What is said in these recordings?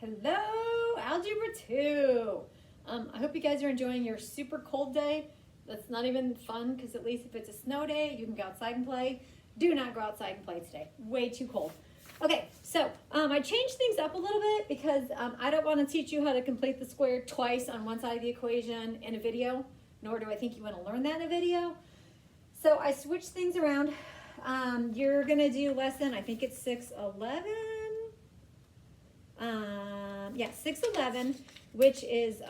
Hello, Algebra 2. I hope you guys are enjoying your super cold day. That's not even fun because at least if it's a snow day, you can go outside and play. Do not go outside and play today. Way too cold. Okay, so I changed things up a little bit because I don't want to teach you how to complete the square twice on one side of the equation in a video, nor do I think you want to learn that in a video. So I switched things around. You're going to do lesson, I think it's 611. Yeah, 611, which is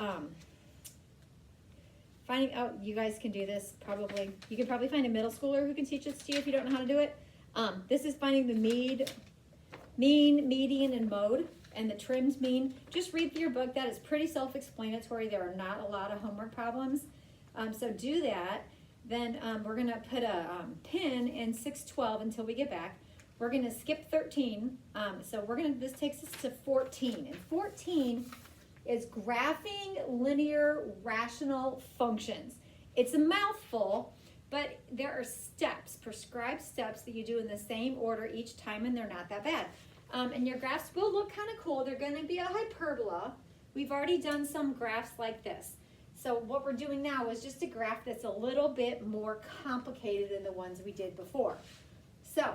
finding out, you guys can do this probably. You can probably find a middle schooler who can teach this to you if you don't know how to do it. This is finding the mean, median, and mode, and the trim's mean. Just read through your book. That is pretty self-explanatory. There are not a lot of homework problems. So do that. Then we're going to put a pin in 612 until we get back. We're going to skip 13. This takes us to 14. And 14 is graphing linear rational functions. It's a mouthful, but there are steps, prescribed steps that you do in the same order each time, and they're not that bad. And your graphs will look kind of cool. They're going to be a hyperbola. We've already done some graphs like this. So what we're doing now is just a graph that's a little bit more complicated than the ones we did before. So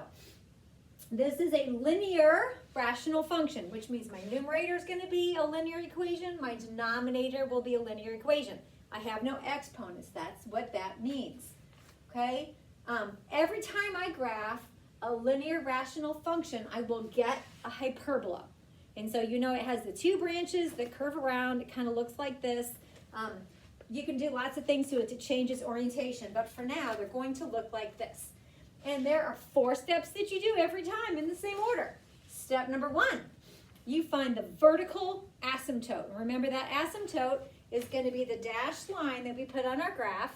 this is a linear rational function, which means my numerator is going to be a linear equation. My denominator will be a linear equation. I have no exponents. That's what that means. Okay? Every time I graph a linear rational function, I will get a hyperbola. And so you know it has the two branches that curve around. It kind of looks like this. You can do lots of things to it to change its orientation, but for now, they're going to look like this. And there are 4 steps that you do every time in the same order. Step number 1, you find the vertical asymptote. Remember that asymptote is going to be the dashed line that we put on our graph.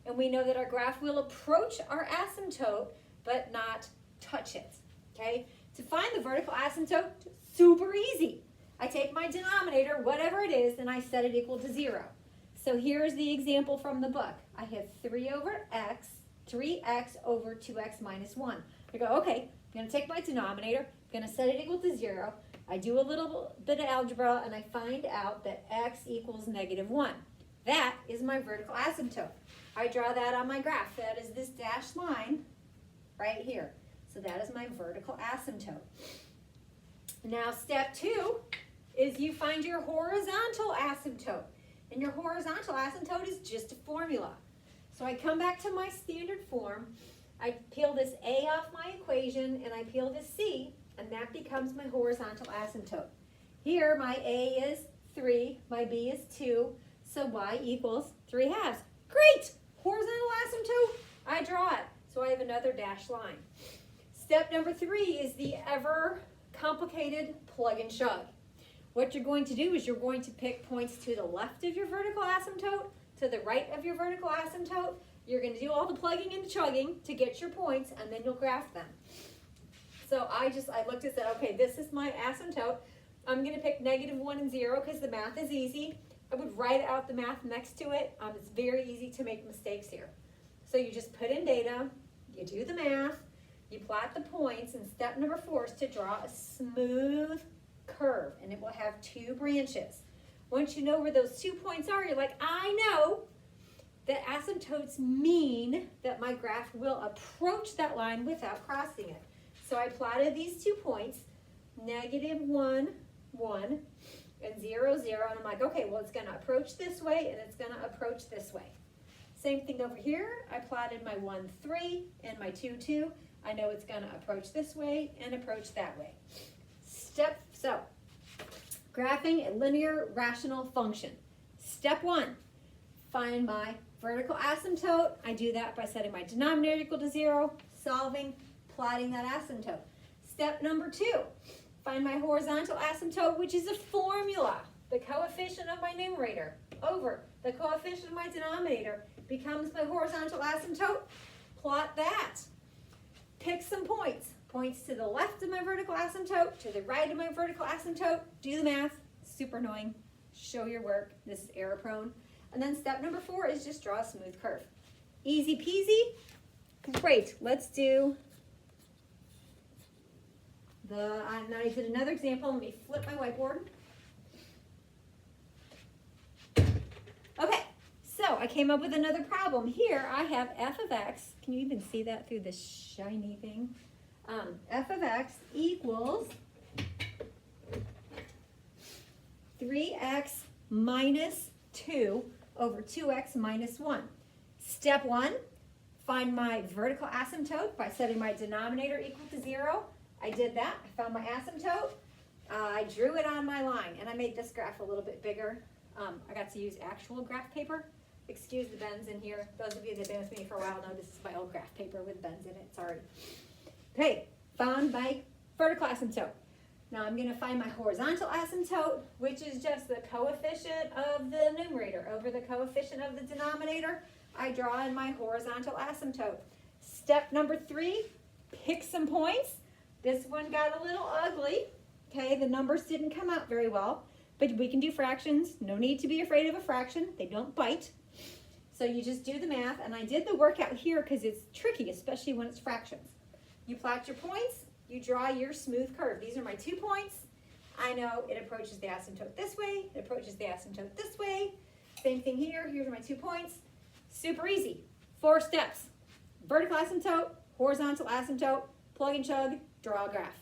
And we know that our graph will approach our asymptote, but not touch it. Okay? To find the vertical asymptote, super easy. I take my denominator, whatever it is, and I set it equal to 0. So here's the example from the book. I have 3 over x, 3x over 2x minus 1. I go, okay, I'm going to take my denominator, I'm going to set it equal to 0. I do a little bit of algebra, and I find out that x equals -1. That is my vertical asymptote. I draw that on my graph. That is this dashed line right here. So that is my vertical asymptote. Now step 2 is you find your horizontal asymptote. And your horizontal asymptote is just a formula. So I come back to my standard form, I peel this a off my equation, and I peel this c, and that becomes my horizontal asymptote. Here my a is 3, my b is 2, so y equals 3/2. Great! Horizontal asymptote, I draw it. So I have another dashed line. Step number 3 is the ever complicated plug and chug. What you're going to do is you're going to pick points to the left of your vertical asymptote, to the right of your vertical asymptote. You're going to do all the plugging and the chugging to get your points, and then you'll graph them. So I looked and said, okay, this is my asymptote. I'm going to pick -1 and 0 because the math is easy. I would write out the math next to it. It's very easy to make mistakes here. So you just put in data, you do the math, you plot the points, and step number 4 is to draw a smooth curve, and it will have 2 branches. Once you know where those 2 points are, you're like, I know that asymptotes mean that my graph will approach that line without crossing it. So I plotted these 2 points, -1, 1, and 0, 0, and I'm like, okay, well, it's going to approach this way, and it's going to approach this way. Same thing over here. I plotted my 1, 3, and my 2, 2. I know it's going to approach this way and approach that way. So, graphing a linear rational function. Step 1, find my vertical asymptote. I do that by setting my denominator equal to 0, solving, plotting that asymptote. Step number 2, find my horizontal asymptote, which is a formula. The coefficient of my numerator over the coefficient of my denominator becomes my horizontal asymptote. Plot that. Pick some points. Points to the left of my vertical asymptote, to the right of my vertical asymptote. Do the math. Super annoying. Show your work. This is error prone. And then step number 4 is just draw a smooth curve. Easy peasy. Great. Let's do now I did another example. Let me flip my whiteboard. So I came up with another problem. Here I have f of x. Can you even see that through this shiny thing? F of x equals 3x minus 2 over 2x minus 1. Step 1, find my vertical asymptote by setting my denominator equal to 0. I did that. I found my asymptote. I drew it on my line, and I made this graph a little bit bigger. I got to use actual graph paper. Excuse the bends in here. Those of you that have been with me for a while know this is my old graph paper with bends in it. Sorry. Okay, found my vertical asymptote. Now I'm going to find my horizontal asymptote, which is just the coefficient of the numerator over the coefficient of the denominator. I draw in my horizontal asymptote. Step number 3, pick some points. This one got a little ugly. Okay, the numbers didn't come out very well, but we can do fractions. No need to be afraid of a fraction. They don't bite. So you just do the math, and I did the workout here because it's tricky, especially when it's fractions. You plot your points, you draw your smooth curve. These are my 2 points. I know it approaches the asymptote this way, it approaches the asymptote this way. Same thing here, here's my 2 points. Super easy. 4 steps. Vertical asymptote, horizontal asymptote, plug and chug, draw a graph.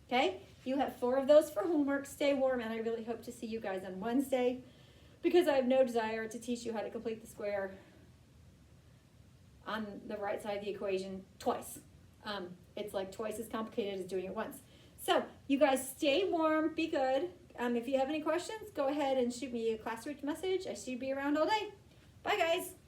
Okay? You have 4 of those for homework. Stay warm, and I really hope to see you guys on Wednesday because I have no desire to teach you how to complete the square on the right side of the equation twice. It's like twice as complicated as doing it once. So you guys stay warm, be good. If you have any questions, go ahead and shoot me a class reach message. I should be around all day. Bye guys.